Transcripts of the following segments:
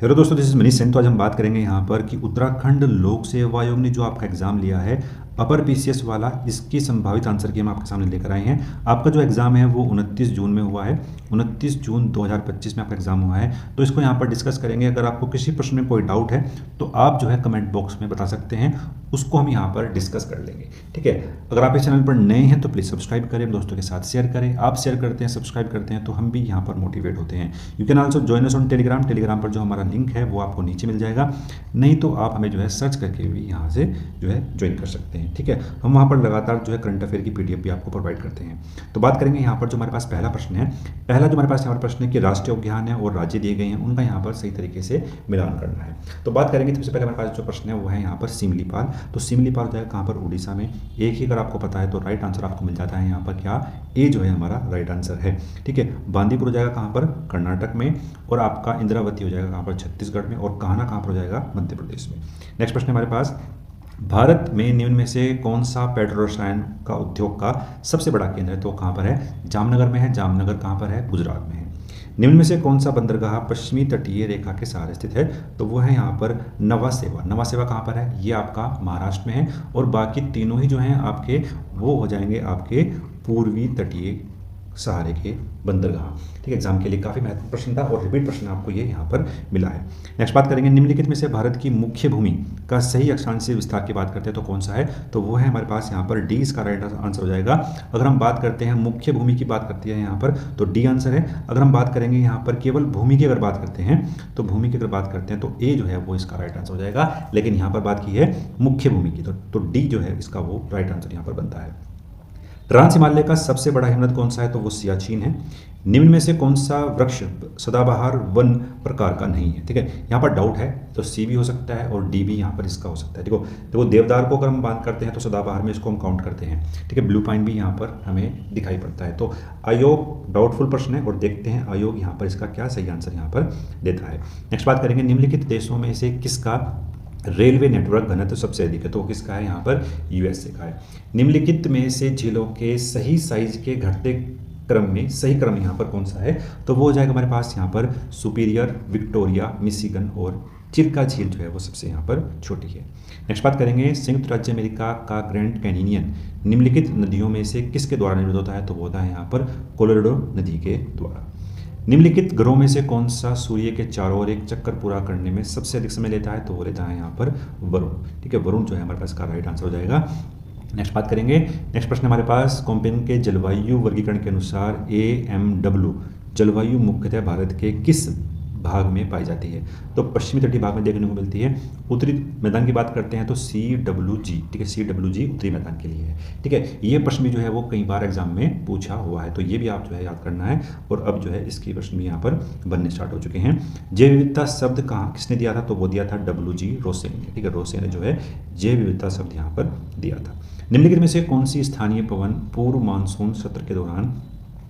Hello दोस्तों, this is Manish Sen. तो आज हम बात करेंगे यहाँ पर कि उत्तराखंड लोक सेवा आयोग ने जो आपका एग्ज़ाम लिया है अपर पीसीएस वाला, इसकी संभावित आंसर की हम आपके सामने लेकर आए हैं। आपका जो एग्ज़ाम है वो 29 जून में हुआ है। 29 जून 2025 में आपका एग्ज़ाम हुआ है। तो इसको यहाँ पर डिस्कस करेंगे। अगर आपको किसी प्रश्न में कोई डाउट है तो आप जो है कमेंट बॉक्स में बता सकते हैं, उसको हम यहाँ पर डिस्कस कर लेंगे। ठीक है। अगर आप इस चैनल पर नए हैं तो प्लीज़ सब्सक्राइब करें, दोस्तों के साथ शेयर करें। आप शेयर करते हैं, सब्सक्राइब करते हैं तो हम भी यहाँ पर मोटिवेट होते हैं। You can also join us on Telegram. Telegram पर जो हमारा लिंक है वो आपको नीचे मिल जाएगा, नहीं तो आप हमें जो है सर्च करके भी यहाँ से जो है ज्वाइन कर सकते हैं। ठीक है। हम वहाँ पर लगातार जो है करंट अफेयर की पीडीएफ भी आपको प्रोवाइड करते हैं। तो बात करेंगे यहाँ पर जो हमारे पास पहला प्रश्न है। पहला जो हमारे पास यहाँ पर प्रश्न है कि राष्ट्रीय उद्यान है और राज्य दिए गए हैं, उनका यहाँ पर सही तरीके से मिलान करना है। तो बात करेंगे, सबसे पहले हमारे पास जो प्रश्न है वो है यहाँ पर सिमलीपाल। तो सिमलीपाल जो है कहाँ पर, उड़ीसा में। एक ही अगर आपको पता है तो राइट आंसर आपको मिल जाता है यहाँ पर क्या, ए जो है हमारा राइट आंसर है। ठीक है। बांदीपुर हो जाएगा कहाँ पर, कर्नाटक में। और आपका इंद्रावती हो जाएगा कहाँ पर, छत्तीसगढ़ में। और कान्हा कहाँ पर हो जाएगा, मध्य प्रदेश में। नेक्स्ट प्रश्न हमारे पास, भारत में निम्न में से कौन सा पेट्रो रसायन का उद्योग का सबसे बड़ा केंद्र है? तो कहाँ पर है, जामनगर में है। जामनगर कहाँ पर है, गुजरात में है। निम्न में से कौन सा बंदरगाह पश्चिमी तटीय रेखा के सहारे स्थित है? तो वो है यहाँ पर नवा सेवा। नवा सेवा कहाँ पर है, ये आपका महाराष्ट्र में है। और बाकी तीनों ही जो हैं आपके वो हो जाएंगे आपके पूर्वी तटीय सहारे के बंदरगाह। ठीक है। एग्जाम के लिए काफ़ी महत्वपूर्ण प्रश्न था और रिपीट प्रश्न आपको ये यहाँ पर मिला है। नेक्स्ट बात करेंगे, निम्नलिखित में से भारत की मुख्य भूमि का सही अक्षांशीय विस्तार की बात करते हैं तो कौन सा है? तो वो है हमारे पास यहाँ पर डी, इसका राइट आंसर हो जाएगा। अगर हम बात करते हैं मुख्य भूमि की बात करते हैं यहाँ पर तो डी आंसर है। अगर हम बात करेंगे यहाँ पर केवल भूमि की अगर बात करते हैं तो भूमि की अगर बात करते हैं तो ए जो है वो इसका राइट आंसर हो जाएगा। लेकिन यहाँ पर बात की है मुख्य भूमि की तो डी जो है इसका वो राइट आंसर यहाँ पर बनता है। ट्रांस हिमालय का सबसे बड़ा हिमनद कौन सा है? तो वो सियाचिन है। निम्न में से कौन सा वृक्ष सदाबहार वन प्रकार का नहीं है? ठीक है। यहाँ पर डाउट है तो सी भी हो सकता है और डी भी यहाँ पर इसका हो सकता है। देखो देवदार को अगर हम बात करते हैं तो सदाबहार में इसको हम काउंट करते हैं। ठीक है। ब्लू पाइन भी यहाँ पर हमें दिखाई पड़ता है। तो आयोग डाउटफुल प्रश्न है और देखते हैं आयोग यहाँ पर इसका क्या सही आंसर यहाँ पर देता है। नेक्स्ट बात करेंगे, निम्नलिखित देशों में से किसका रेलवे नेटवर्क घनत्व सबसे अधिक है? तो किसका है यहाँ पर, यूएसए का है। निम्नलिखित में से झीलों के सही साइज के घटते क्रम में सही क्रम यहाँ पर कौन सा है? तो वो हो जाएगा हमारे पास यहाँ पर सुपीरियर, विक्टोरिया, मिशिगन और चिल्का झील जो है वो सबसे यहाँ पर छोटी है। नेक्स्ट बात करेंगे, संयुक्त राज्य अमेरिका का ग्रैंड कैनियन निम्नलिखित नदियों में से किसके द्वारा निर्मित होता है? तो वो होता है यहाँ पर कोलोराडो नदी के द्वारा। निम्नलिखित ग्रहों में से कौन सा सूर्य के चारों ओर एक चक्कर पूरा करने में सबसे अधिक समय लेता है? तो वो लेता है यहाँ पर वरुण। ठीक है। वरुण जो है हमारे पास का राइट आंसर हो जाएगा। नेक्स्ट बात करेंगे, नेक्स्ट प्रश्न हमारे पास, कोम्पेन के जलवायु वर्गीकरण के अनुसार AMW जलवायु मुख्यतः भारत के किस भाग में पाई जाती है? तो पश्चिमी तटीय भाग में देखने को मिलती है। उत्तरी मैदान की बात करते हैं तो CWG। ठीक है। CWG उत्तरी मैदान के लिए है। ठीक है। ये प्रश्न भी जो है वो कई बार एग्जाम में पूछा हुआ है तो ये भी आप जो है याद करना है। और अब जो है इसके प्रश्न भी यहाँ पर बनने स्टार्ट हो चुके हैं। जैव विविधता शब्द कहाँ किसने दिया था? तो वो दिया था WG रोसेन ने। ठीक है। रोसेन ने जो है जैव विविधता शब्द यहाँ पर दिया था। निम्नलिखित में से कौन सी स्थानीय पवन पूर्व मानसून सत्र के दौरान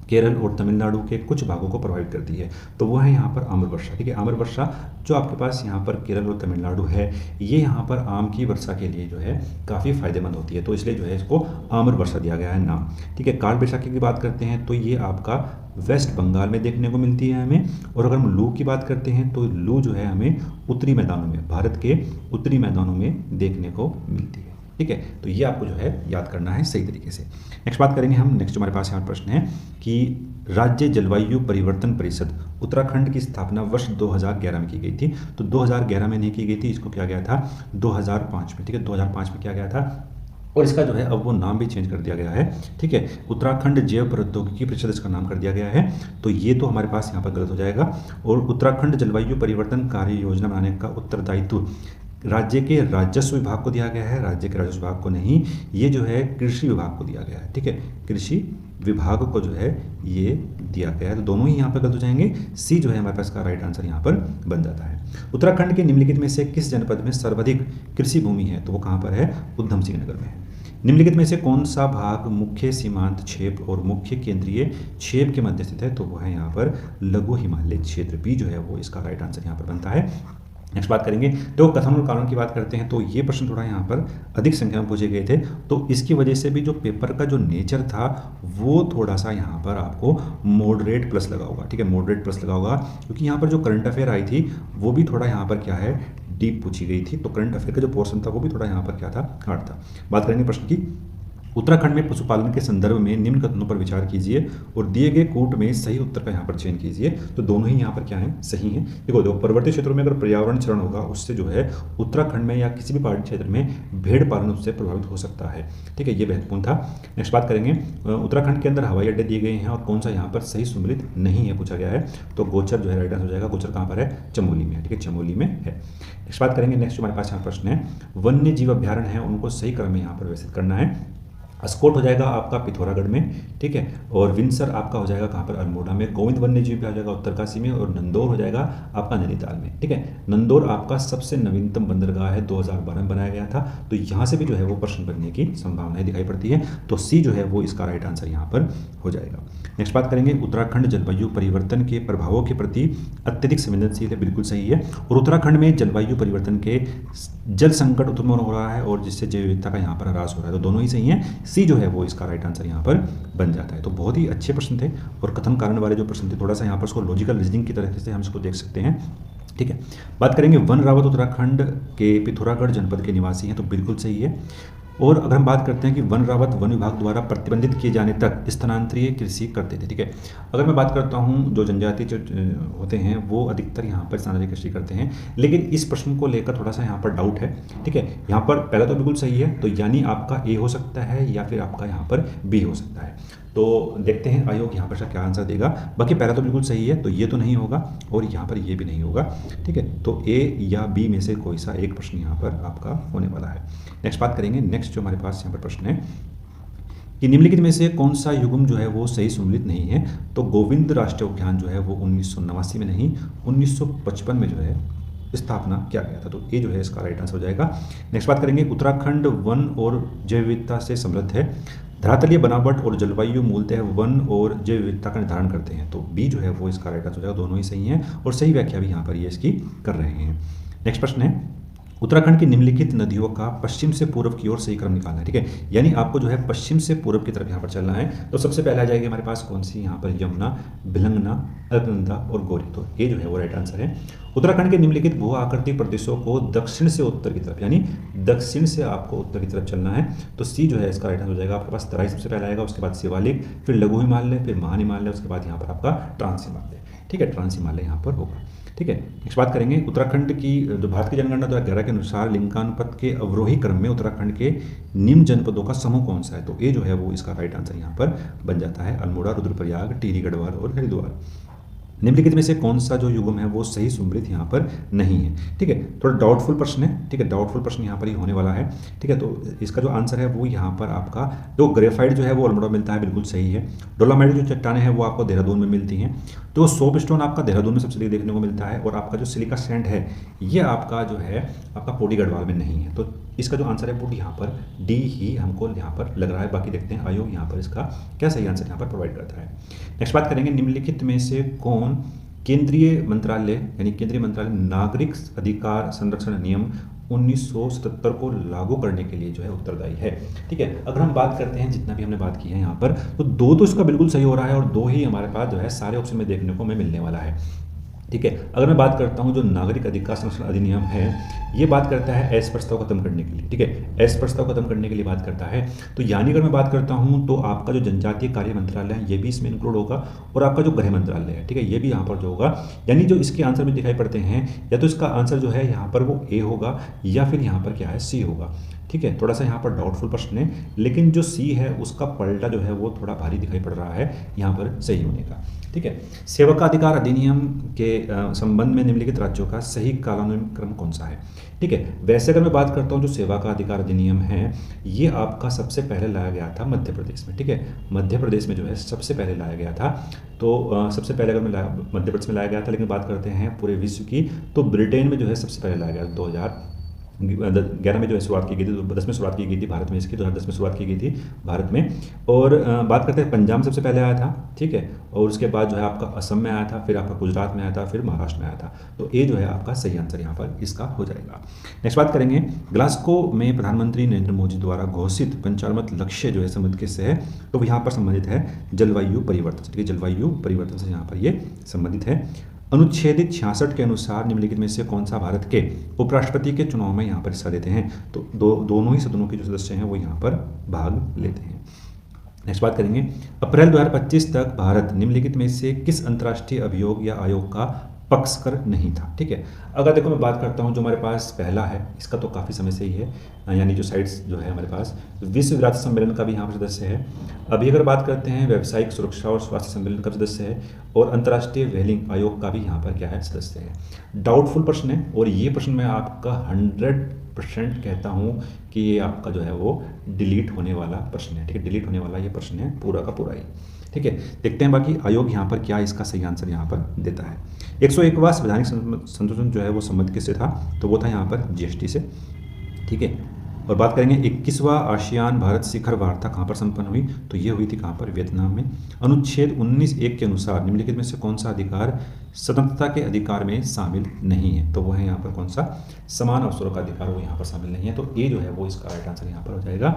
केरल और तमिलनाडु के कुछ भागों को प्रभावित करती है? तो वो है यहाँ पर आम्र वर्षा। ठीक है। आम्र वर्षा जो आपके पास यहाँ पर केरल और तमिलनाडु है, ये यहाँ पर आम की वर्षा के लिए जो है काफ़ी फायदेमंद होती है, तो इसलिए जो है इसको आम्र वर्षा दिया गया है नाम। ठीक है। काल बैसाखी की बात करते हैं तो ये आपका वेस्ट बंगाल में देखने को मिलती है हमें। और अगर हम लू की बात करते हैं तो लू जो है हमें उत्तरी मैदानों में, भारत के उत्तरी मैदानों में देखने को मिलती है। ठीक है। तो ये आपको जो है याद करना है सही तरीके से। नेक्स्ट बात करेंगे हम, नेक्स्ट हमारे पास यहाँ प्रश्न है कि राज्य जलवायु परिवर्तन परिषद उत्तराखंड की स्थापना वर्ष 2011 में की गई थी। तो 2011 में नहीं की गई थी, इसको किया गया था 2005 में। ठीक है। 2005 में किया गया था और इसका जो है अब वो नाम भी चेंज कर दिया गया है। ठीक है। उत्तराखंड जैव प्रौद्योगिकी परिषद इसका नाम कर दिया गया है। तो ये तो हमारे पास यहाँ पर गलत हो जाएगा। और उत्तराखंड जलवायु परिवर्तन कार्य योजना बनाने का उत्तरदायित्व राज्य के राजस्व विभाग को दिया गया है, राज्य के राजस्व विभाग को नहीं, ये जो है कृषि विभाग को दिया गया है। ठीक है। कृषि विभाग को जो है ये दिया गया है। तो दोनों ही यहाँ पर गलत हो जाएंगे। सी जो है हमारे पास का राइट आंसर यहाँ पर बन जाता है। उत्तराखंड के निम्नलिखित में से किस जनपद में सर्वाधिक कृषि भूमि है? तो वो कहाँ पर है, उधम सिंह नगर में है। निम्नलिखित में से कौन सा भाग मुख्य सीमांत क्षेत्र और मुख्य केंद्रीय क्षेत्र के मध्य स्थित है? तो वो है यहाँ पर लघु हिमालय क्षेत्र। बी जो है वो इसका राइट आंसर यहाँ पर बनता है। नेक्स्ट बात करेंगे तो कथन और कारण की बात करते हैं, तो ये प्रश्न थोड़ा यहाँ पर अधिक संख्या में पूछे गए थे, तो इसकी वजह से भी जो पेपर का जो नेचर था वो थोड़ा सा यहाँ पर आपको मॉडरेट प्लस लगा होगा। ठीक है, मॉडरेट प्लस लगा होगा, क्योंकि यहाँ पर जो करंट अफेयर आई थी वो भी थोड़ा यहाँ पर क्या है, डीप पूछी गई थी, तो करंट अफेयर का जो पोर्शन था वो भी थोड़ा यहाँ पर क्या था, हार्ड था। बात करेंगे प्रश्न की, उत्तराखंड में पशुपालन के संदर्भ में निम्न कथनों पर विचार कीजिए और दिए गए कूट में सही उत्तर का यहाँ पर चयन कीजिए। तो दोनों ही यहाँ पर क्या है, सही हैं। देखो पर्वतीय क्षेत्रों में अगर पर्यावरण क्षरण होगा उससे जो है उत्तराखंड में या किसी भी पहाड़ी क्षेत्र में भेड़ पालन उससे प्रभावित हो सकता है। ठीक है, ये महत्वपूर्ण था। नेक्स्ट बात करेंगे, उत्तराखंड के अंदर हवाई अड्डे दिए गए हैं और कौन सा यहाँ पर सही सम्मिलित नहीं है पूछा गया है, तो गोचर जो है राइट आंसर हो जाएगा। गोचर कहाँ पर है, चमोली में है। ठीक है, चमोली में है। नेक्स्ट बात करेंगे, नेक्स्ट हमारे पास यहाँ प्रश्न है, वन्य जीव अभ्यारण्य है उनको सही क्रम में यहाँ पर व्यवस्थित करना है। अस्कोट हो जाएगा आपका पिथौरागढ़ में, ठीक है, और विंसर आपका हो जाएगा कहाँ पर, अल्मोड़ा में। गोविंद वन्य जीव आ जाएगा उत्तरकाशी में, और नंदौर हो जाएगा आपका नैनीताल में। ठीक है, नंदौर आपका सबसे नवीनतम बंदरगाह है, 2012 में बनाया गया था, तो यहाँ से भी जो है वो प्रश्न बनने की संभावनाएं दिखाई पड़ती है, तो सी जो है वो इसका राइट आंसर यहाँ पर हो जाएगा। नेक्स्ट बात करेंगे, उत्तराखंड जलवायु परिवर्तन के प्रभावों के प्रति अत्यधिक संवेदनशील है, बिल्कुल सही है। और उत्तराखंड में जलवायु परिवर्तन के जल संकट उत्पन्न हो रहा है और जिससे जैव विविधता का यहाँ पर ह्रास हो रहा है, तो दोनों ही सही हैं। सी जो है वो इसका राइट आंसर यहाँ पर बन जाता है। तो बहुत ही अच्छे प्रश्न थे, और कथन कारण वाले जो प्रश्न थे थोड़ा सा यहाँ पर उसको लॉजिकल रीजनिंग की तरह से हम इसको देख सकते हैं। ठीक है, बात करेंगे, वन रावत उत्तराखंड के पिथौरागढ़ जनपद के निवासी हैं, तो बिल्कुल सही है। और अगर हम बात करते हैं कि वन रावत वन विभाग द्वारा प्रतिबंधित किए जाने तक स्थानांतरीय कृषि करते थे। ठीक है, अगर मैं बात करता हूं जो जनजाति जो होते हैं वो अधिकतर यहाँ पर स्थानांतरीय कृषि करते हैं, लेकिन इस प्रश्न को लेकर थोड़ा सा यहाँ पर डाउट है। ठीक है, यहाँ पर पहला तो बिल्कुल सही है, तो यानी आपका ए हो सकता है या फिर आपका यहाँ पर बी हो सकता है, तो देखते हैं आयोग यहाँ पर क्या आंसर देगा। बाकी पहला तो बिल्कुल सही है, तो ये तो नहीं होगा और यहाँ पर ये भी नहीं होगा। ठीक है, तो ए या बी में से कोई सा एक प्रश्न यहाँ पर आपका होने वाला है। नेक्स्ट बात करेंगे, नेक्स्ट जो हमारे पास यहाँ पर प्रश्न है कि निम्नलिखित में से कौन सा युग्म जो है वो सही सम्मिलित नहीं है, तो गोविंद राष्ट्रीय उद्यान जो है वो 1989 में नहीं 1955 में जो है स्थापना किया गया था, तो ये जो है इसका राइट आंसर हो जाएगा। नेक्स्ट बात करेंगे, उत्तराखंड वन और जैव विविधता से समृद्ध है, धरातलीय बनावट और जलवायु मूलतः वन और जैव विविधता का निर्धारण करते हैं, तो बी जो है वो इसका राइट आंसर हो जाएगा। दोनों ही सही हैं और सही व्याख्या भी यहाँ पर ये इसकी कर रहे हैं। नेक्स्ट प्रश्न है, उत्तराखंड की निम्नलिखित नदियों का पश्चिम से पूर्व की ओर सही क्रम निकालना है। ठीक है, यानी आपको जो है पश्चिम से पूर्व की तरफ यहाँ पर चलना है, तो सबसे पहले आ जाएगी हमारे पास कौन सी, यहाँ पर यमुना, भिलंगना, अलकनंदा और गौरी, तो ये जो है वो राइट आंसर है। उत्तराखंड के निम्नलिखित भू आकृतिक प्रदेशों को दक्षिण से उत्तर की तरफ, यानी दक्षिण से आपको उत्तर की तरफ चलना है, तो सी जो है इसका राइट आंसर हो जाएगा। आपके पास तराई सबसे पहले आएगा, उसके बाद शिवालिक, फिर लघु हिमालय, फिर महान हिमालय, उसके बाद यहाँ पर आपका ट्रांस हिमालय। ठीक है, ट्रांस हिमालय यहाँ पर होगा। ठीक है, नेक्स्ट बात करेंगे, उत्तराखंड की जो भारत की जनगणना 2011 के अनुसार लिंगानुपात के अवरोही क्रम में उत्तराखंड के निम्न जनपदों का समूह कौन सा है, तो ये जो है वो इसका राइट आंसर यहाँ पर बन जाता है, अल्मोड़ा, रुद्रप्रयाग, टिहरी गढ़वाल और हरिद्वार। निम्नलिखित में से कौन सा जो युग्म है वो सही सम्मिलित यहाँ पर नहीं है। ठीक है, थोड़ा डाउटफुल प्रश्न है। ठीक है, डाउटफुल प्रश्न यहाँ पर ही होने वाला है। ठीक है, तो इसका जो आंसर है वो यहाँ पर आपका जो ग्रेफाइट जो है वो अल्मोड़ा मिलता है, बिल्कुल सही है। डोलामाइट जो चट्टानें हैं वो आपको देहरादून में मिलती हैं, तो सोप स्टोन आपका देहरादून में सबसे अधिक देखने को मिलता है, और आपका जो सिलिका सैंड है ये आपका जो है आपका पौड़ी गढ़वाल में नहीं है, तो इसका जो आंसर है वो यहाँ पर डी ही हमको यहाँ पर लग रहा है। बाकी देखते हैं आयोग यहाँ पर इसका क्या सही आंसर यहाँ पर प्रोवाइड करता है। नेक्स्ट बात करेंगे, निम्नलिखित में से कौन केंद्रीय मंत्रालय यानी केंद्रीय मंत्रालय नागरिक अधिकार संरक्षण नियम 1977 को लागू करने के लिए जो है उत्तरदायी है। ठीक है, अगर हम बात करते हैं जितना भी हमने बात की है यहाँ पर, तो दो तो इसका बिल्कुल सही हो रहा है और दो ही हमारे पास जो है सारे ऑप्शन में देखने को हमें मिलने वाला है। ठीक है, अगर मैं बात करता हूं जो नागरिक अधिकार संरक्षण अधिनियम है ये बात करता है एस प्रस्ताव खत्म करने के लिए। ठीक है, एस प्रस्ताव खत्म करने के लिए बात करता है, तो यानी अगर मैं बात करता हूं तो आपका जो जनजातीय कार्य मंत्रालय है ये भी इसमें इंक्लूड होगा, और आपका जो गृह मंत्रालय है, ठीक है, ये भी यहाँ पर जो होगा, यानी जो इसके आंसर में दिखाई पड़ते हैं या तो इसका आंसर जो है यहाँ पर वो ए होगा या फिर यहाँ पर क्या है सी होगा। ठीक है, थोड़ा सा यहाँ पर डाउटफुल प्रश्न है, लेकिन जो सी है उसका पलटा जो है वो थोड़ा भारी दिखाई पड़ रहा है यहाँ पर सही होने का। ठीक है, सेवकाधिकार अधिनियम के संबंध में निम्नलिखित राज्यों का सही कालानुक्रम क्रम कौन सा है। ठीक है, वैसे अगर मैं बात करता हूँ जो सेवा का अधिकार अधिनियम है ये आपका सबसे पहले लाया गया था मध्य प्रदेश में। ठीक है, मध्य प्रदेश में जो है सबसे पहले लाया गया था, तो सबसे पहले अगर मैं मध्य प्रदेश में लाया गया था, लेकिन बात करते हैं पूरे विश्व की तो ब्रिटेन में जो है सबसे पहले लाया गया 2011 में जो है शुरुआत की गई थी, 2010 में शुरुआत की गई थी भारत में इसकी, 2010 में शुरुआत की गई थी भारत में। और बात करते हैं पंजाब सबसे पहले आया था, ठीक है, और उसके बाद जो है आपका असम में आया था, फिर आपका गुजरात में आया था, फिर महाराष्ट्र में आया था। तो ये जो है आपका सही आंसर यहाँ पर इसका हो जाएगा। नेक्स्ट बात करेंगे, ग्लासगो में प्रधानमंत्री नरेंद्र मोदी द्वारा घोषित पंचामृत लक्ष्य जो है संबंधित किससे है? तो यहाँ पर संबंधित है जलवायु परिवर्तन से, ठीक है, जलवायु परिवर्तन से यहाँ पर ये संबंधित है। अनुच्छेद 66 के अनुसार निम्नलिखित में से कौन सा भारत के उपराष्ट्रपति के चुनाव में यहाँ पर हिस्सा लेते हैं? तो दोनों ही सदनों के जो सदस्य हैं वो यहाँ पर भाग लेते हैं। नेक्स्ट बात करेंगे, अप्रैल 2025 तक भारत निम्नलिखित में से किस अंतर्राष्ट्रीय अभियोग या आयोग का पक्षकर नहीं था? ठीक है, अगर देखो मैं बात करता हूँ जो हमारे पास पहला है, इसका तो काफ़ी समय से ही है, यानी जो साइट्स जो है हमारे पास विश्व विरासत सम्मेलन का भी यहाँ पर सदस्य है। अभी अगर बात करते हैं व्यावसायिक सुरक्षा और स्वास्थ्य सम्मेलन का सदस्य है, और अंतर्राष्ट्रीय व्हेलिंग आयोग का भी यहाँ पर क्या है, सदस्य है। डाउटफुल प्रश्न है, और ये प्रश्न मैं आपका 100% कहता हूँ कि ये आपका जो है वो डिलीट होने वाला प्रश्न है, ठीक है, डिलीट होने वाला ये प्रश्न है पूरा का पूरा ही, ठीक है। देखते हैं बाकी आयोग यहाँ पर क्या इसका सही आंसर यहाँ पर देता है। 101वां संवैधानिक संशोधन जो है वो संबंधित किससे था? तो वो था यहाँ पर जीएसटी से, ठीक है। और बात करेंगे 21वां आसियान भारत शिखर वार्ता कहाँ पर संपन्न हुई? तो ये हुई थी कहाँ पर? वियतनाम में। अनुच्छेद 19(1) के अनुसार निम्नलिखित में से कौन सा अधिकार स्वतंत्रता के अधिकार में शामिल नहीं है? तो वो है यहाँ पर कौन सा? समान अवसरों का अधिकार, वो यहाँ पर शामिल नहीं है। तो ये जो है वो इसका राइट आंसर यहाँ पर हो जाएगा।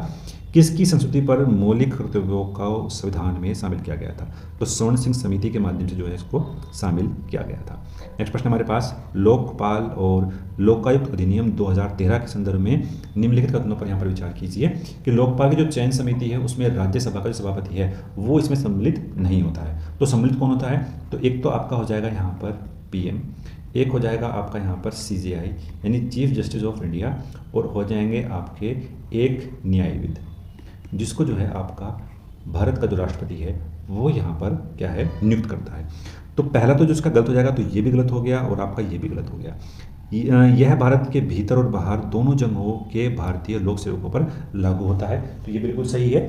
किसकी संस्कृति पर मौलिक कर्तव्यों को संविधान में शामिल किया गया था? तो स्वर्ण सिंह समिति के माध्यम से जो है इसको शामिल किया गया था। नेक्स्ट प्रश्न हमारे पास, लोकपाल और लोकायुक्त अधिनियम 2013 के संदर्भ में निम्नलिखित कथनों पर यहाँ पर विचार कीजिए कि लोकपाल की जो चयन समिति है उसमें राज्यसभा का जो सभापति है वो इसमें सम्मिलित नहीं होता है। तो सम्मिलित कौन होता है? तो एक तो आपका हो जाएगा यहाँ पर पीएम, एक हो जाएगा आपका यहाँ पर सीजेआई यानी चीफ जस्टिस ऑफ इंडिया, और हो जाएंगे आपके एक न्यायविद, जिसको जो है आपका भारत का जो राष्ट्रपति है वो यहाँ पर क्या है, नियुक्त करता है। तो पहला तो जो इसका गलत हो जाएगा, तो ये भी गलत हो गया और आपका ये भी गलत हो गया। यह भारत के भीतर और बाहर दोनों जगहों के भारतीय लोक सेवकों पर लागू होता है, तो ये बिल्कुल सही है।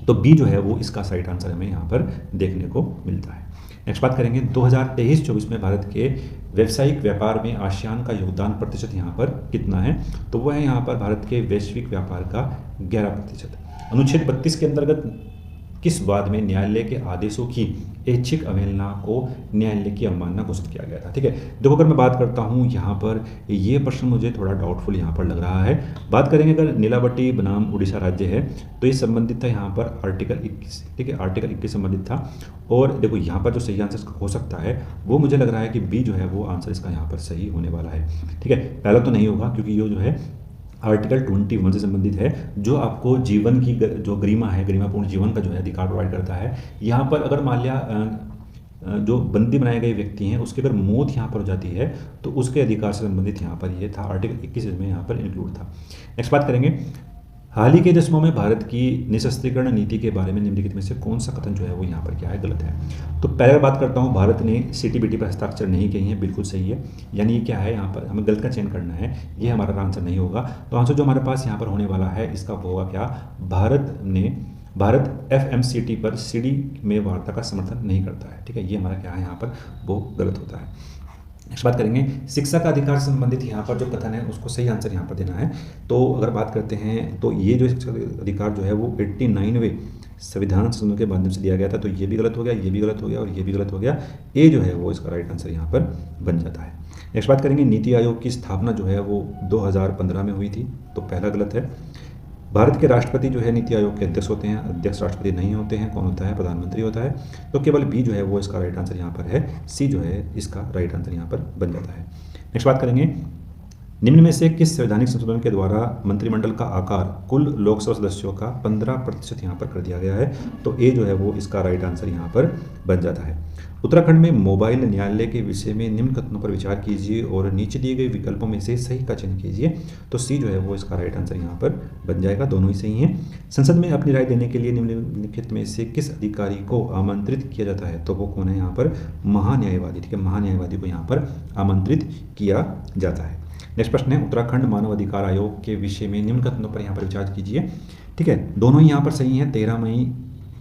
तो बी जो है वो इसका सही आंसर हमें यहाँ पर देखने को मिलता है। नेक्स्ट बात करेंगे 2023-24 में भारत के व्यावसायिक व्यापार में आसियान का योगदान प्रतिशत यहाँ पर कितना है? तो वो है यहाँ पर भारत के वैश्विक व्यापार का 11%। अनुच्छेद 32 के अंतर्गत किस वाद में न्यायालय के आदेशों की ऐच्छिक अवहेलना को न्यायालय की अवमानना घोषित किया गया था? ठीक है, देखो अगर मैं बात करता हूँ यहाँ पर ये प्रश्न मुझे थोड़ा डाउटफुल यहाँ पर लग रहा है। बात करेंगे अगर नीलावटी बनाम उड़ीसा राज्य है तो ये संबंधित था यहाँ पर आर्टिकल 21, ठीक है, आर्टिकल 21 संबंधित था। और देखो यहाँ पर जो सही आंसर हो सकता है वो मुझे लग रहा है कि बी जो है वो आंसर इसका यहाँ पर सही होने वाला है, ठीक है। पहला तो नहीं होगा क्योंकि ये जो है आर्टिकल 21 से संबंधित है, जो आपको जीवन की जो गरिमा है, गरिमापूर्ण जीवन का जो है अधिकार प्रोवाइड करता है। यहाँ पर अगर मान लिया जो बंदी बनाए गए व्यक्ति हैं उसकी अगर मौत यहाँ पर हो जाती है तो उसके अधिकार से संबंधित यहाँ पर ये था, आर्टिकल 21 में यहाँ पर इंक्लूड था। नेक्स्ट बात करेंगे, हाल ही के दशकों में भारत की निशस्त्रीकरण नीति के बारे में निम्नलिखित में से कौन सा कथन जो है वो यहाँ पर क्या है, गलत है? तो पहले बात करता हूँ, भारत ने सीटीबीटी पर हस्ताक्षर नहीं किए हैं, बिल्कुल सही है। यानी ये क्या है, यहाँ पर हमें गलत का चयन करना है, ये हमारा आंसर नहीं होगा। तो आंसर जो हमारे पास यहाँ पर होने वाला है इसका होगा क्या, भारत FMCT पर सीडी में वार्ता का समर्थन नहीं करता है, ठीक है, ये हमारा क्या है यहाँ पर वो गलत होता है। नेक्स्ट बात करेंगे, शिक्षा का अधिकार से संबंधित यहाँ पर जो कथन है उसको सही आंसर यहाँ पर देना है। तो अगर बात करते हैं तो ये जो शिक्षा का अधिकार जो है वो 89वें संविधान संशोधन के माध्यम से दिया गया था, तो ये भी गलत हो गया, ये भी गलत हो गया और ये भी गलत हो गया। ए जो है वो इसका राइट आंसर यहाँ पर बन जाता है। नेक्स्ट बात करेंगे, नीति आयोग की स्थापना जो है वो 2015 में हुई थी, तो पहला गलत है। भारत के राष्ट्रपति जो है नीति आयोग के अध्यक्ष होते हैं, अध्यक्ष राष्ट्रपति नहीं होते हैं, कौन होता है, प्रधानमंत्री होता है। तो केवल बी जो है वो इसका राइट आंसर यहाँ पर है, सी जो है इसका राइट आंसर यहाँ पर बन जाता है। नेक्स्ट बात करेंगे, निम्न में से किस संवैधानिक संशोधन के द्वारा मंत्रिमंडल का आकार कुल लोकसभा सदस्यों का 15% यहाँ पर कर दिया गया है? तो ए जो है वो इसका राइट आंसर यहाँ पर बन जाता है। उत्तराखंड में मोबाइल न्यायालय के विषय में निम्न कथनों पर विचार कीजिए और नीचे दिए गए विकल्पों में से सही का चयन कीजिए। तो सी जो है वो इसका राइट आंसर यहाँ पर बन जाएगा, दोनों ही सही हैं। संसद में अपनी राय देने के लिए निम्नलिखित में से किस अधिकारी को आमंत्रित किया जाता है? तो वो कौन है यहाँ पर, महान्यायवादी, ठीक है, महान्यायवादी को यहाँ पर आमंत्रित किया जाता है। नेक्स्ट प्रश्न है, उत्तराखंड मानव अधिकार आयोग के विषय में निम्न कथनों पर यहाँ पर विचार कीजिए, ठीक है, दोनों ही यहाँ पर सही हैं। 13 मई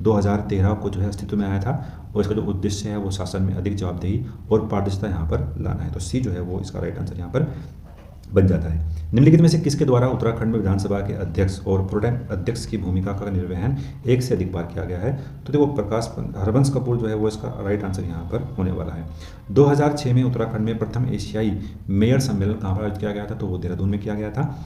2013 को जो है अस्तित्व में आया था और इसका जो उद्देश्य है वो शासन में अधिक जवाबदेही और पारदर्शिता यहाँ पर लाना है। तो सी जो है वो इसका राइट आंसर यहाँ पर बन जाता है। निम्नलिखित में से किसके द्वारा उत्तराखंड में विधानसभा के अध्यक्ष और प्रोटेम अध्यक्ष की भूमिका का निर्वहन एक से अधिक बार किया गया है? तो देखो प्रकाश हरबंश कपूर जो है वो इसका राइट आंसर यहाँ पर होने वाला है। 2006 में उत्तराखंड में प्रथम एशियाई मेयर सम्मेलन कहाँ पर आयोजित किया गया था? तो वो देहरादून में किया गया था।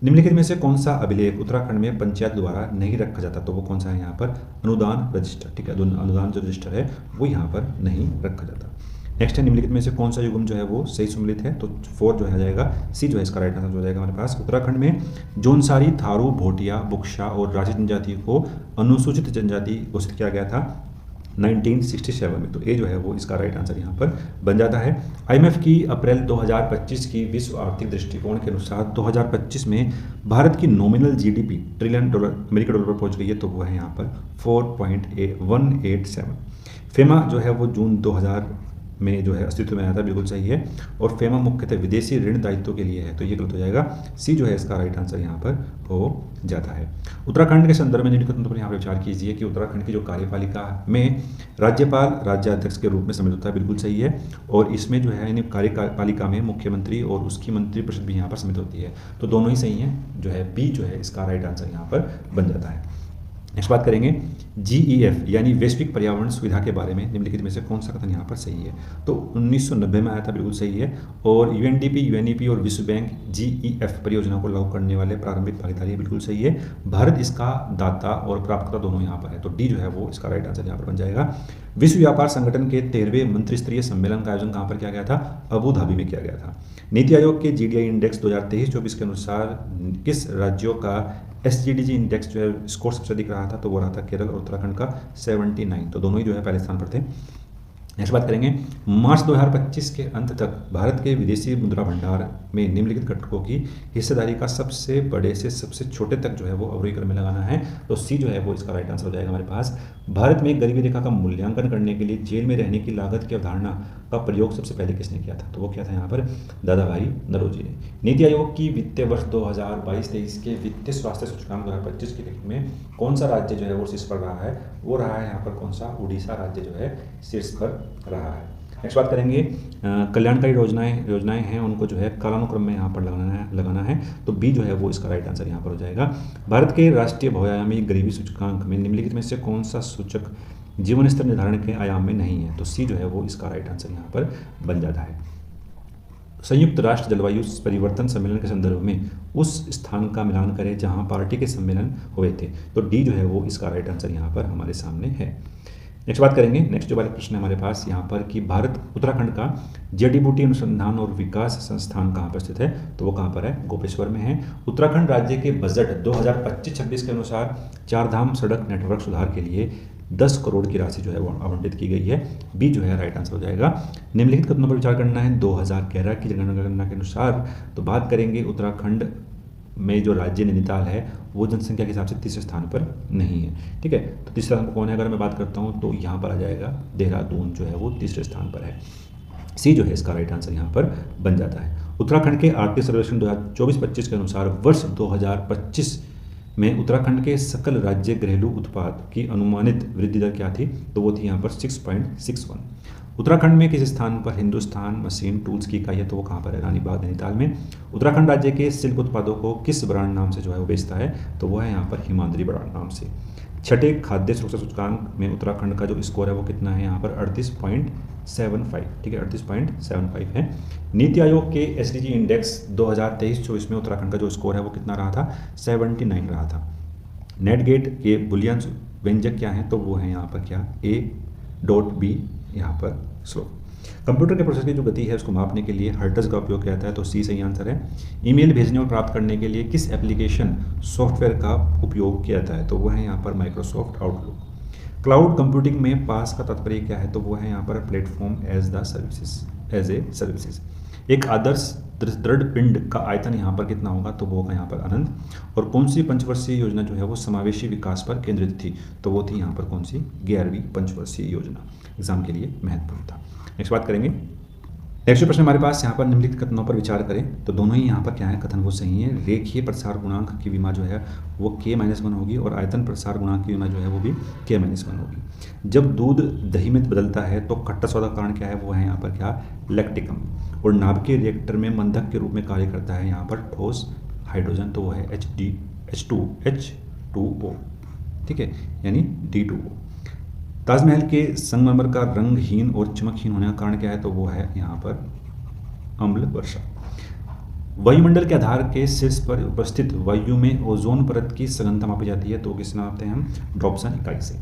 निम्नलिखित में से कौन सा अभिलेख उत्तराखंड में पंचायत द्वारा नहीं रखा जाता? तो वो कौन सा है यहाँ पर? अनुदान रजिस्टर। ठीक है, अनुदान जो रजिस्टर है वो यहाँ पर नहीं रखा जाता। नेक्स्ट है, निम्नलिखित में से कौन सा युग्म जो है वो सही सम्मिलित है? तो 4 जो है जाएगा, सी जो है इसका राइट आंसर हो जाएगा हमारे पास। उत्तराखंड में जौनसारी, थारू, भोटिया, बुक्शा और राजपूत जनजाति को अनुसूचित जनजाति घोषित किया गया था 1967 में। तो ए जो है वो इसका राइट आंसर यहाँ पर बन जाता है। आईएमएफ की अप्रैल 2025 की विश्व आर्थिक दृष्टिकोण के अनुसार 2025 में भारत की नॉमिनल जीडीपी ट्रिलियन डॉलर अमेरिकी डॉलर पर पहुंच गई है। तो वो है यहाँ पर 4.187। फेमा जो है वो जून 2000 में जो है अस्तित्व में आया था, बिल्कुल सही है। और फेमा मुख्यतः विदेशी ऋण दायित्व के लिए है, तो ये गलत हो जाएगा। सी जो है इसका राइट आंसर यहाँ पर हो जाता है। उत्तराखंड के संदर्भ में निम्नलिखित पर यहाँ पर विचार कीजिए कि उत्तराखंड की जो कार्यपालिका में राज्यपाल राज्याध्यक्ष के रूप में सम्मिलित होता है, बिल्कुल सही है। और इसमें जो है कार्यपालिका में मुख्यमंत्री और उसकी मंत्रिपरिषद भी यहाँ पर सम्मिलित होती है, तो दोनों ही सही हैं। जो है बी जो है इसका राइट आंसर यहाँ पर बन जाता है। नेक्स्ट बात करेंगे GEF यानी वैश्विक पर्यावरण सुविधा के बारे में। निम्नलिखित में से कौन सा कथन यहाँ पर सही है? तो 1990 में आया था, बिल्कुल सही है। और UNDP, UNEP और विश्व बैंक GEF परियोजना को लागू करने वाले प्रारंभिक भागीदारी है, बिल्कुल सही है। भारत इसका दाता और प्राप्तकर्ता दोनों यहाँ पर है, तो डी जो है वो इसका राइट आंसर यहाँ पर बन जाएगा। विश्व व्यापार संगठन के 13वें मंत्रिस्तरीय सम्मेलन का आयोजन कहाँ पर किया गया था? अबू धाबी में किया गया था। नीति आयोग के GDI इंडेक्स 2023-24 के अनुसार किस राज्यों का SGDG इंडेक्स जो है स्कोर सबसे अधिक रहा था? तो वो रहा था केरल और उत्तराखंड का 79, तो दोनों ही जो है पहले स्थान पर थे। नेक्स्ट बात करेंगे, मार्च 2025 के अंत तक भारत के विदेशी मुद्रा भंडार में निम्नलिखित घटकों की हिस्सेदारी का सबसे बड़े से सबसे छोटे तक जो है वो अवरोही क्रम में लगाना है, तो सी जो है वो इसका राइट आंसर हो जाएगा हमारे पास। भारत में गरीबी रेखा का मूल्यांकन करने के लिए जेल में रहने की लागत की अवधारणा का प्रयोग सबसे पहले किसने किया था? तो वो किया था यहाँ पर दादा भाई नौरोजी ने। नीति आयोग की वित्तीय वर्ष 2022-23 के वित्तीय स्वास्थ्य सूचकांक 2025 की रिपोर्ट में कौन सा राज्य जो है वो शीर्ष पर रहा है? वो रहा है यहाँ पर कौन सा? उड़ीसा राज्य जो है शीर्ष पर रहा है। नेक्स्ट बात करेंगे, कल्याणकारी योजनाएं हैं उनको जो है कालानुक्रम में यहाँ पर लगाना है, तो बी जो है वो इसका राइट आंसर यहाँ पर हो जाएगा। भारत के राष्ट्रीय बहुआयामी गरीबी सूचकांक में निम्नलिखित में से कौन सा सूचक जीवन स्तर निर्धारण के आयाम में नहीं है? तो सी जो है वो इसका राइट आंसर यहाँ पर बन जाता है। संयुक्त राष्ट्र जलवायु परिवर्तन सम्मेलन के संदर्भ में उस स्थान का मिलान करें जहां पार्टी के सम्मेलन हुए थे, तो डी जो है वो इसका राइट आंसर यहाँ पर हमारे सामने है। नेक्स्ट बात करेंगे, नेक्स्ट जो वाला प्रश्न है हमारे पास यहाँ पर कि भारत उत्तराखंड का जड़ी बूटी अनुसंधान और विकास संस्थान कहाँ पर स्थित है? तो वो कहाँ पर है? गोपेश्वर में है। उत्तराखंड राज्य के बजट 2025-26 के अनुसार चारधाम सड़क नेटवर्क सुधार के लिए 10 करोड़ की राशि जो है वो आवंटित की गई है, बी जो है राइट आंसर हो जाएगा। निम्नलिखित कथनों पर विचार करना है 2011 की जनगणना के अनुसार। तो बात करेंगे उत्तराखंड में जो राज्य नैनीताल है वो जनसंख्या के हिसाब से तीसरे स्थान पर नहीं है, ठीक है। तो तीसरा स्थान पर कौन है? अगर मैं बात करता हूँ तो यहाँ पर आ जाएगा देहरादून जो है वो तीसरे स्थान पर है। सी जो है इसका राइट आंसर यहाँ पर बन जाता है। उत्तराखंड के आर्थिक सर्वेक्षण 2024-25 के अनुसार वर्ष 2025 में उत्तराखंड के सकल राज्य घरेलू उत्पाद की अनुमानित वृद्धि दर क्या थी? तो वो थी यहाँ पर 6.61। उत्तराखंड में किस स्थान पर हिंदुस्तान मशीन टूल्स की इकाई है? तो वो कहाँ पर है? रानीबाग नैनीताल में। उत्तराखंड राज्य के शिल्प उत्पादों को किस ब्रांड नाम से जो है वो बेचता है? तो वो है यहाँ पर हिमाद्री ब्रांड नाम से। छठे खाद्य सुरक्षा सूचकांक में उत्तराखंड का जो स्कोर है वो कितना है? यहाँ पर 38.75, ठीक है, 38.75 है। नीति आयोग के SDG इंडेक्स 2023-24 में उत्तराखंड का जो स्कोर है वो कितना रहा था? 79 रहा था। नेट गेट के बुलियन व्यंजक क्या हैं? तो वो है यहाँ पर क्या? A.B यहाँ पर स्लो। कंप्यूटर के प्रोसेस की जो गति है उसको मापने के लिए हर्ट्ज का उपयोग किया जाता है, तो सी सही आंसर है। ईमेल भेजने और प्राप्त करने के लिए किस एप्लीकेशन सॉफ्टवेयर का उपयोग किया जाता है? तो वो है यहाँ पर माइक्रोसॉफ्ट आउटलुक। क्लाउड कंप्यूटिंग में पास का तात्पर्य क्या है? तो वो है यहाँ पर प्लेटफॉर्म एज ए सर्विसेज। एक आदर्श दृढ़ पिंड का आयतन यहाँ पर कितना होगा? तो वो होगा यहाँ पर अनंत। और कौन सी पंचवर्षीय योजना जो है वो समावेशी विकास पर केंद्रित थी? तो वो थी यहाँ पर कौन सी? 11वीं पंचवर्षीय योजना, एग्जाम के लिए महत्वपूर्ण था। नेक्स्ट बात करेंगे, नेक्स्ट प्रश्न हमारे पास यहाँ पर निम्नलिखित कथनों पर विचार करें, तो दोनों ही यहाँ पर क्या है? कथन वो सही है। रेखीय प्रसार गुणांक की विमा जो है वो K-1 होगी और आयतन प्रसार गुणांक की विमा जो है वो भी K-1 होगी। जब दूध दही में बदलता है तो खट्टा स्वाद का कारण क्या है? वो है यहाँ पर क्या? लैक्टिकम। और नाभिकीय रिएक्टर में मंदक के रूप में कार्य करता है यहाँ पर ठोस हाइड्रोजन, तो वो है H2O, ठीक है, यानी D2O। ताजमहल के संगमरमर का रंगहीन और चमकहीन होने का कारण क्या है, तो वो है यहाँ पर अम्ल वर्षा। वायुमंडल के आधार के शीर्ष पर उपस्थित वायु में ओजोन परत की सघनता मापी जाती है, तो किससे नापते हैं हम, डॉप्सन इकाई से।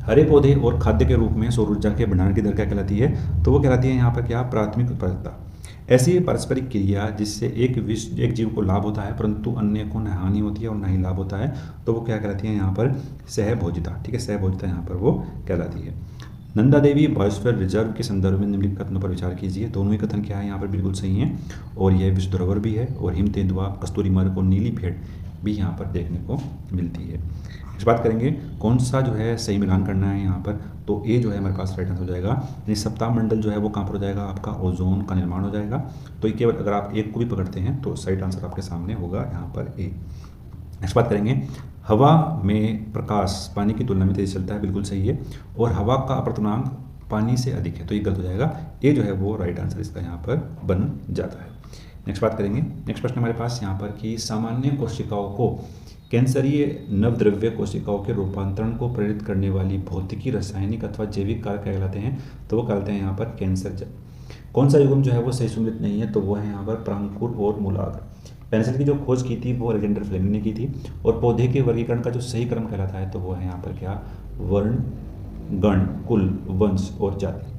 हरे पौधे और खाद्य के रूप में सौर ऊर्जा के भंडारण की दर क्या कहलाती है, तो वो कहलाती है यहाँ पर क्या, प्राथमिक उत्पादकता। ऐसी पारस्परिक क्रिया जिससे एक जीव को लाभ होता है परंतु अन्य को न हानि होती है और न ही लाभ होता है, तो वो क्या कहलाती है यहाँ पर, सहभोजिता, ठीक है, सहभोजिता यहाँ पर वो कहलाती है। नंदा देवी बायोस्फीयर रिजर्व के संदर्भ में निम्नलिखित कथनों पर विचार कीजिए। दोनों ही कथन क्या है यहाँ पर बिल्कुल सही हैं और यह विश्व धरोहर भी है और हिम तेंदुआ, कस्तूरी मृग और नीली भेड़ भी यहाँ पर देखने को मिलती है। इस बात करेंगे कौन सा जो है सही मिलान करना है यहाँ पर, तो ए जो है हमारे पास राइट आंसर हो जाएगा। यानी सप्ताह मंडल जो है वो कहाँ पर हो जाएगा, आपका ओजोन का निर्माण हो जाएगा। तो ये केवल अगर आप एक को भी पकड़ते हैं तो सही आंसर आपके सामने होगा यहाँ पर ए। नेक्स्ट बात करेंगे, हवा में प्रकाश पानी की तुलना में तेज चलता है, बिल्कुल सही है, और हवा का अपवर्तनांक पानी से अधिक है, तो ये गलत हो जाएगा। ए जो है वो राइट आंसर इसका यहाँ पर बन जाता है। नेक्स्ट बात करेंगे, नेक्स्ट प्रश्न हमारे पास यहाँ पर कि सामान्य कोशिकाओं को कैंसरीय नवद्रव्य कोशिकाओं के रूपांतरण को प्रेरित करने वाली भौतिकी, रासायनिक अथवा जैविक कारक क्या कहलाते हैं, तो वो कहलाते हैं यहाँ पर कैंसर। कौन सा युग्म जो है वो सही सुमेलित नहीं है, तो वो है यहाँ पर प्रांकुर और मूलाग्र। पेनिसिलिन की जो खोज की थी वो अलेक्जेंडर फ्लेमिंग ने की थी, और पौधे के वर्गीकरण का जो सही क्रम कहलाता है तो वो है यहाँ पर क्या, वर्ण, गण, कुल, वंश और जाति।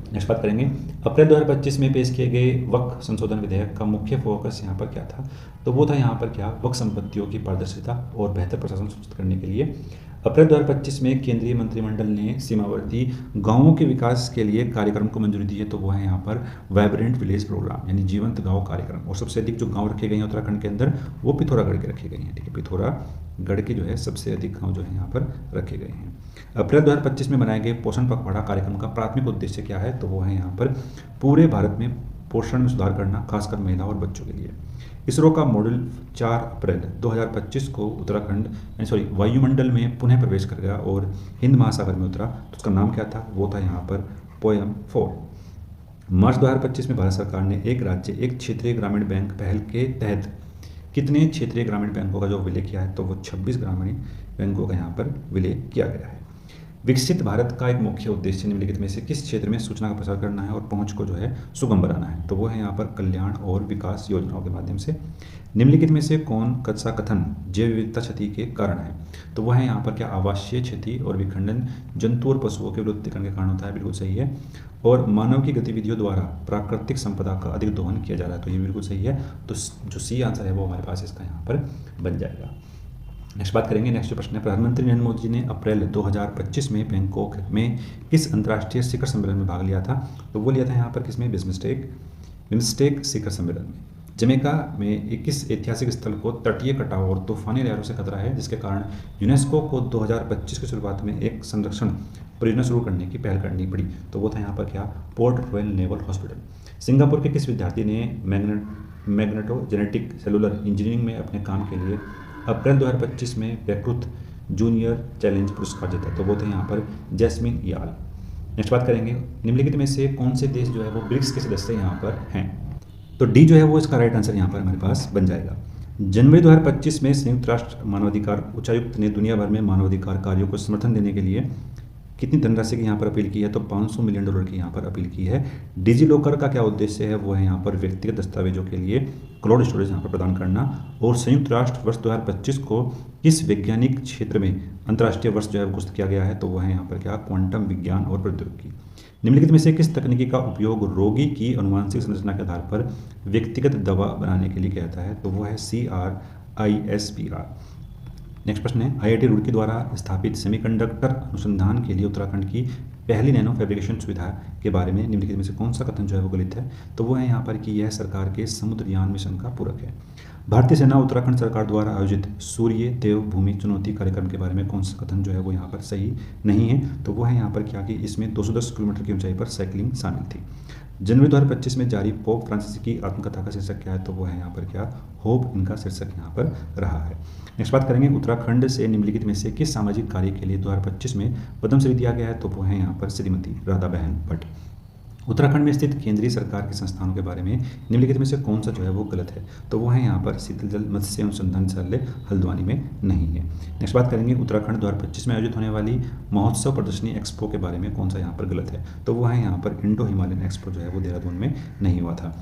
नेक्स्ट बात करेंगे, अप्रैल 2025 में पेश किए गए वक्फ संशोधन विधेयक का मुख्य फोकस यहाँ पर क्या था, तो वो था यहाँ पर क्या, वक्फ संपत्तियों की पारदर्शिता और बेहतर प्रशासन सुनिश्चित करने के लिए। अप्रैल 2025 में केंद्रीय मंत्रिमंडल ने सीमावर्ती गांवों के विकास के लिए कार्यक्रम को मंजूरी दी है, तो वो है यहाँ पर वाइब्रेंट विलेज प्रोग्राम, यानी जीवंत गांव कार्यक्रम। और सबसे अधिक जो गांव रखे गए हैं उत्तराखंड के अंदर वो पिथौरागढ़ के रखे गए हैं, ठीक है, पिथौरागढ़ के जो है सबसे अधिक गाँव जो है यहाँ पर रखे गए हैं। अप्रैल 2025 में बनाए गए पोषण पखवाड़ा कार्यक्रम का प्राथमिक उद्देश्य क्या है, तो वो है यहाँ पर पूरे भारत में पोषण में सुधार करना, खासकर महिला और बच्चों के लिए। इसरो का मॉड्यूल 4 अप्रैल 2025 को वायुमंडल में पुनः प्रवेश कर गया और हिंद महासागर में उतरा, तो उसका नाम क्या था, वो था यहाँ पर पोयम 4। मार्च 2025 में भारत सरकार ने एक राज्य एक क्षेत्रीय ग्रामीण बैंक पहल के तहत कितने क्षेत्रीय ग्रामीण बैंकों का जो विलय किया है, तो वो 26 ग्रामीण बैंकों का यहाँ पर विलय किया गया है। विकसित भारत का एक मुख्य उद्देश्य निम्नलिखित में से किस क्षेत्र में सूचना का प्रसार करना है और पहुंच को जो है सुगम बनाना है, तो वो है यहाँ पर कल्याण और विकास योजनाओं के माध्यम से। निम्नलिखित में से कौन सा कथन जैव विविधता क्षति के कारण है, तो वह है यहाँ पर क्या, आवासीय क्षति और विखंडन जंतु और पशुओं के विलुप्तीकरण के कारण होता है, बिल्कुल सही है। और मानव की गतिविधियों द्वारा प्राकृतिक संपदा का अधिक दोहन किया जा रहा है, तो ये बिल्कुल सही है। तो जो सी आंसर है वो हमारे पास इसका यहाँ पर बन जाएगा। नेक्स्ट बात करेंगे, नेक्स्ट प्रश्न है, प्रधानमंत्री नरेंद्र मोदी जी ने अप्रैल 2025 में बैंकॉक में किस अंतर्राष्ट्रीय शिखर सम्मेलन में भाग लिया था, तो वो लिया था यहाँ पर किसमें, बिम्स्टेक शिखर सम्मेलन में। जमैका में किस ऐतिहासिक स्थल को तटीय कटाव और तूफानी लहरों से खतरा है, जिसके कारण यूनेस्को को 2025 की शुरुआत में एक संरक्षण परियोजना शुरू करने की पहल करनी पड़ी, तो वो था यहाँ पर क्या, port royal naval hospital. Singapore के किस विद्यार्थी ने मैग्नेटोजेनेटिक सेलुलर इंजीनियरिंग में अपने काम के लिए अप्रैल 2025 में बैक्रुथ जूनियर चैलेंज पुरस्कार जीता, तो वो थे यहाँ पर जैस्मिन याल। नेक्स्ट बात करेंगे, निम्नलिखित में से कौन से देश जो है वो ब्रिक्स के सदस्य यहाँ पर हैं, तो डी जो है वो इसका राइट आंसर यहाँ पर हमारे पास बन जाएगा। जनवरी 2025 में संयुक्त राष्ट्र मानवाधिकार उच्चायुक्त ने दुनिया भर में मानवाधिकार कार्यों को समर्थन देने के लिए कितनी धनराशि की यहाँ पर अपील की है, तो $500 मिलियन की यहाँ पर अपील की है। डिजी लॉकर का क्या उद्देश्य है, वो है यहाँ पर व्यक्तिगत दस्तावेजों के लिए क्लाउड स्टोरेज यहाँ पर प्रदान करना। और संयुक्त राष्ट्र वर्ष 2025 को किस वैज्ञानिक क्षेत्र में अंतर्राष्ट्रीय वर्ष जो है घोषित किया गया है, तो वह है यहाँ पर क्या, क्वांटम विज्ञान और प्रौद्योगिकी। निम्नलिखित में से किस तकनीकी का उपयोग रोगी की अनुवांशिक संरचना के आधार पर व्यक्तिगत दवा बनाने के लिए किया जाता है, तो वो है CRISPR। नेक्स्ट प्रश्न है, IIT रुड़की द्वारा स्थापित सेमीकंडक्टर अनुसंधान के लिए उत्तराखंड की पहली नैनो फैब्रिकेशन सुविधा के बारे में निम्नलिखित में से कौन सा कथन जो है वो गलत है, तो वो है यहाँ पर कि यह सरकार के समुद्रयान मिशन का पूरक है। भारतीय सेना उत्तराखंड सरकार द्वारा आयोजित सूर्य देव भूमि चुनौती कार्यक्रम के बारे में कौन सा कथन जो है वो यहाँ पर सही नहीं है, तो वो है यहाँ पर क्या कि इसमें 210 किलोमीटर की ऊंचाई पर साइकिलिंग शामिल थी। जनवरी 2025 में जारी पोप फ्रांसिस की आत्मकथा का शीर्षक क्या है, तो वो है यहाँ पर क्या, होप इनका शीर्षक यहाँ पर रहा है। नेक्स्ट बात करेंगे, उत्तराखंड से निम्नलिखित में से किस सामाजिक कार्य के लिए 2025 में पद्मश्री दिया गया है, तो वो है यहाँ पर श्रीमती राधा बहन भट्ट। उत्तराखंड में स्थित केंद्रीय सरकार के संस्थानों के बारे में निम्नलिखित में से कौन सा जो है वो गलत है? तो वो है यहाँ पर शीतल जल मत्स्य अनुसंधान निदेशालय हल्द्वानी में नहीं है। नेक्स्ट बात करेंगे उत्तराखंड 2025 में आयोजित होने वाली महोत्सव प्रदर्शनी एक्सपो के बारे में कौन सा यहाँ पर गलत है? तो वो है यहाँ पर इंडो हिमालयन एक्सपो जो है वो देहरादून में नहीं हुआ था।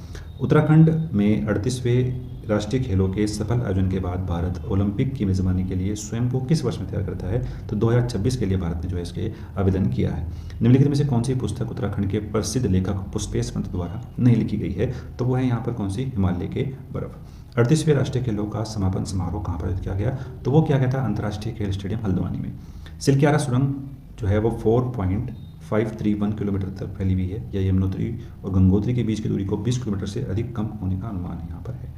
उत्तराखंड में 38वें राष्ट्रीय खेलों के सफल आयोजन के बाद भारत ओलंपिक की मेजबानी के लिए स्वयं को किस वर्ष में तैयार करता है? तो 2026 के लिए भारत ने जो है इसके आवेदन किया है। निम्नलिखित में से कौन सी पुस्तक उत्तराखंड के प्रसिद्ध लेखक पुष्पेश पंत द्वारा नहीं लिखी गई है? तो वो है यहाँ पर कौन सी? हिमालय के बर्फ। 38वें राष्ट्रीय खेलों का समापन समारोह कहाँ पर आयोजित किया गया? तो वो किया गया था अंतर्राष्ट्रीय खेल स्टेडियम हल्द्वानी में। सिलक्यारा सुरंग जो है वो 4.531 किलोमीटर तक फैली हुई है। यह यमुनोत्री और गंगोत्री के बीच की दूरी को 20 किलोमीटर से अधिक कम होने का अनुमान यहाँ पर है।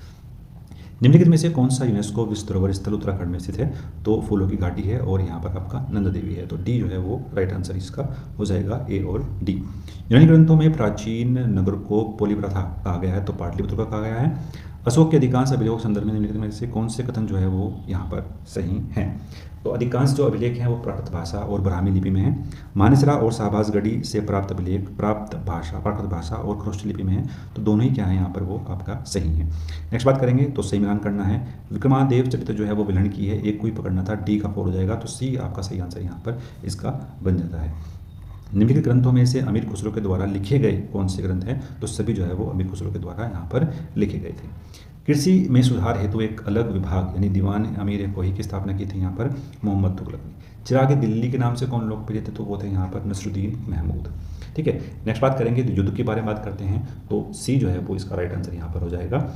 निम्नलिखित में से कौन सा यूनेस्को विश्व धरोहर स्थल उत्तराखंड में स्थित है? तो फूलों की घाटी है और यहाँ पर आपका नंदा देवी है। तो डी जो है वो राइट आंसर इसका हो जाएगा, ए और डी। यूनानी ग्रंथों में प्राचीन नगर को पोलिप्रथा कहा गया है, तो पाटलिपुत्र का कहा गया है। अशोक के अधिकांश अभिलेखों के संदर्भ में निम्नलिखित में से कौन से कथन जो है वो यहाँ पर सही हैं? तो अधिकांश जो अभिलेख हैं वो प्राकृत भाषा और ब्राह्मी लिपि में है। मानेसरा और शाहबाजगढ़ी से प्राप्त अभिलेख प्राकृत भाषा और खरोष्ठ लिपि में है। तो दोनों ही क्या है यहाँ पर वो आपका सही है। नेक्स्ट बात करेंगे तो सही मिलान करना है। विक्रमादेव चरित्र जो है वो विलहण की है, एक को ही पकड़ना था, डी का 4 हो जाएगा। तो सी आपका सही आंसर यहाँ पर इसका बन जाता है। निम्नलिखित ग्रंथों में से अमीर खुसरो के द्वारा लिखे गए कौन से ग्रंथ हैं? तो सभी जो है वो अमीर खुसरो के द्वारा यहाँ पर लिखे गए थे। कृषि में सुधार हेतु एक अलग विभाग यानी दीवान अमीर कोही की स्थापना की थी यहाँ पर मोहम्मद तुगलक ने। चिराग दिल्ली के नाम से कौन लोकप्रिय थे? तो वो थे यहाँ पर नसरुद्दीन महमूद। ठीक है, नेक्स्ट बात करेंगे तो युद्ध के बारे में बात करते हैं। तो सी जो है वो इसका राइट आंसर यहाँ पर हो जाएगा।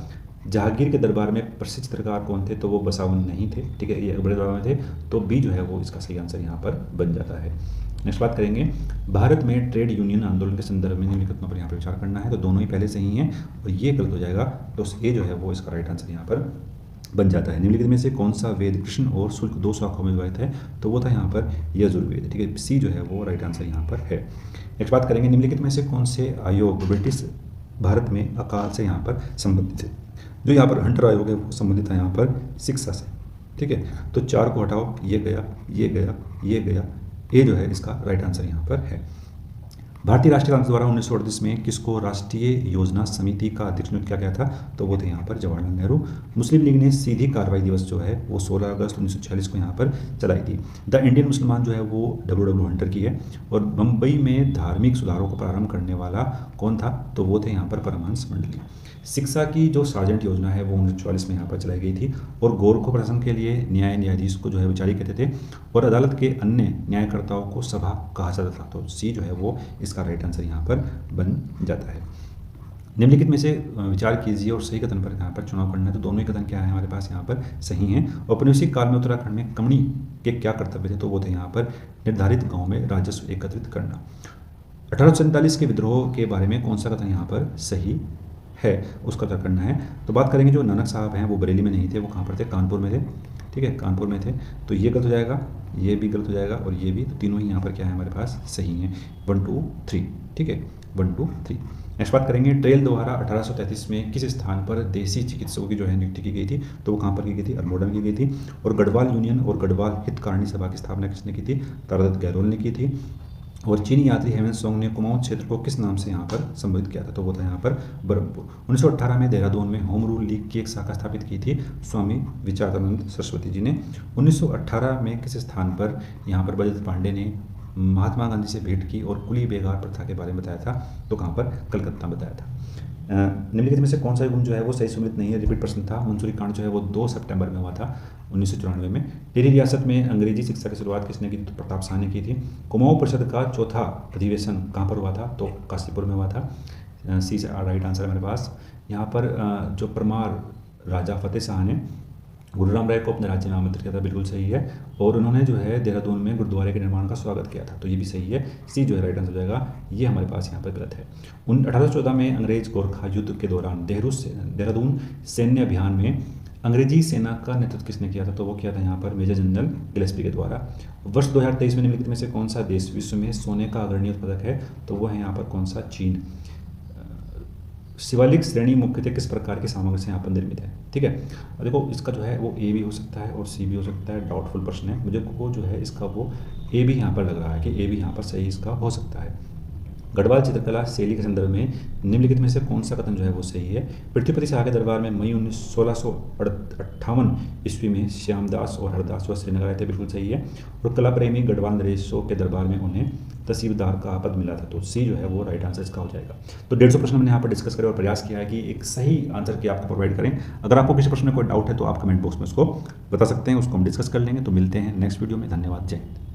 जहांगीर के दरबार में प्रसिद्ध चित्रकार कौन थे? तो वो बसावन नहीं थे। ठीक है, ये अकबर दरबार में थे। तो बी जो है वो इसका सही आंसर यहाँ पर बन जाता है। नेक्स्ट बात करेंगे भारत में ट्रेड यूनियन आंदोलन के संदर्भ में निम्नलिखित पर यहाँ पर विचार करना है। तो दोनों ही पहले सही हैं और ये गलत हो जाएगा। तो ए जो है वो इसका राइट आंसर यहाँ पर बन जाता है। निम्नलिखित में से कौन सा वेद कृष्ण और शुल्क 2 शाखाओं में विभाजित है? तो वो था यहाँ पर यजुर्वेद। ठीक है, सी जो है वो राइट आंसर यहाँ पर है। नेक्स्ट बात करेंगे निम्नलिखित में से कौन से आयोग ब्रिटिश भारत में अकाल से यहाँ पर संबंधित है? जो यहाँ पर हंटर आयोग है वो संबंधित है यहाँ पर शिक्षा से। ठीक है, तो 4 को हटाओ, ये गया, ये गया, ये गया, ये जो है इसका राइट आंसर यहाँ पर है। भारतीय राष्ट्रीय कांग्रेस द्वारा 1938 में किसको राष्ट्रीय योजना समिति का अध्यक्ष नियुक्त किया गया था? तो वो थे यहाँ पर जवाहरलाल नेहरू। मुस्लिम लीग ने सीधी कार्रवाई दिवस जो है वो 16 अगस्त 1946 को यहाँ पर चलाई थी। द इंडियन मुसलमान जो है वो डब्ल्यू हंटर की है। और मुंबई में धार्मिक सुधारों को प्रारंभ करने वाला कौन था? तो वो थे यहाँ पर परमहंस मंडली। शिक्षा की जो सार्जेंट योजना है वो 1944 में यहाँ पर चलाई गई थी। और गोरखों प्रशासन के लिए न्यायाधीश को जो है विचारी कहते थे और अदालत के अन्य न्यायकर्ताओं को सभा कहा जाता था। तो सी जो है वो इसका राइट आंसर यहाँ पर बन जाता है। निम्नलिखित में से विचार कीजिए और सही कथन पर यहाँ पर चुनाव करना है। तो दोनों ही कथन क्या है हमारे पास यहाँ पर सही हैं। औपनिवेशिक काल में उत्तराखंड में कमणी के क्या कर्तव्य थे? तो वो थे यहाँ पर निर्धारित गाँव में राजस्व एकत्रित करना। 1847 के विद्रोह के बारे में कौन सा कथन यहाँ पर सही है उसका तय करना है। तो बात करेंगे जो नानक साहब हैं वो बरेली में नहीं थे, वो कहाँ पर थे? कानपुर में थे। ठीक है, कानपुर में थे। तो ये गलत हो जाएगा, ये भी गलत हो जाएगा और ये भी। तो तीनों ही यहाँ पर क्या है हमारे पास सही हैं, 1 2 3। ठीक है, 1 2 3। नेक्स्ट बात करेंगे ट्रेल द्वारा 1833 में किस स्थान पर देसी चिकित्सकों की जो है नियुक्ति की गई थी? तो वो कहाँ पर की गई थी? अल्मोड़ा में की गई थी। और गढ़वाल यूनियन और गढ़वाल हितकारिणी सभा की स्थापना किसने की थी? तारादत्त गहलोत ने की थी। और चीनी यात्री हेमंत सोंग ने कुमाऊं क्षेत्र को किस नाम से यहाँ पर संबोधित किया था? तो वो था यहाँ पर ब्रह्मपुर। 1918 में देहरादून में होम रूल लीग की एक शाखा स्थापित की थी स्वामी विचारानंद सरस्वती जी ने। 1918 में किस स्थान पर यहाँ पर बजरंग पांडे ने महात्मा गांधी से भेंट की और कुली बेगार प्रथा के बारे में बताया था? तो कहाँ पर? कलकत्ता में बताया था। निम्नलिखित में से कौन सा गुण जो है वो सही सम्मिलित नहीं है? रिपीट प्रश्न था। मंसूरी कांड जो है वो 2 सितंबर में हुआ था 1994 में। टिहरी रियासत में अंग्रेजी शिक्षा की शुरुआत किसने की? तो प्रताप शाह ने की थी। कुमाऊं परिषद का चौथा अधिवेशन कहाँ पर हुआ था? तो काशीपुर में हुआ था। सी से राइट आंसर है हमारे पास। यहाँ पर जो परमार राजा फतेह शाह ने गुरुराम राय को अपने राज्य में आमंत्रित किया था, बिल्कुल सही है। और उन्होंने जो है देहरादून में गुरुद्वारे के निर्माण का स्वागत किया था। तो ये भी सही है, सी जो है राइट आंसर हो जाएगा। ये हमारे पास यहाँ पर गलत है। 1814 में अंग्रेज गोरखा युद्ध के दौरान देहरादून सैन्य अभियान में अंग्रेजी सेना का नेतृत्व किसने किया था? तो वो किया था यहाँ पर मेजर जनरल गिलेस्पी के द्वारा। वर्ष 2023 में निम्नलिखित में से कौन सा देश विश्व में सोने का अग्रणी उत्पादक है? तो वो है यहाँ पर कौन सा? चीन। शिवालिक श्रेणी मुख्यतः किस प्रकार की सामग्री से यहाँ पर निर्मित है? ठीक है, देखो इसका जो है वो ए भी हो सकता है और सी भी हो सकता है। डाउटफुल प्रश्न है, मुझे को जो है इसका वो ए भी यहाँ पर लग रहा है कि ए भी यहाँ पर सही इसका हो सकता है। गढ़वाल चित्रकला शैली के संदर्भ में निम्नलिखित में से कौन सा कथन जो है वो सही है? पृथ्वीपति शाह के दरबार में मई 1658 ईस्वी में श्यामदास और हरदास व श्रीनगर आए थे, बिल्कुल सही है। और कला प्रेमी गढ़वाल नरेशों के दरबार में उन्हें तहसीलदार का पद मिला था, तो सी जो है वो राइट आंसर इसका हो जाएगा। तो 150 प्रश्न मैंने यहाँ पर डिस्कस करे और प्रयास किया है कि एक सही आंसर की आपको प्रोवाइड करें। अगर आपको किसी प्रश्न में कोई डाउट है तो आप कमेंट बॉक्स में उसको बता सकते हैं, उसको हम डिस्कस कर लेंगे। तो मिलते हैं नेक्स्ट वीडियो में। धन्यवाद, जय हिंद।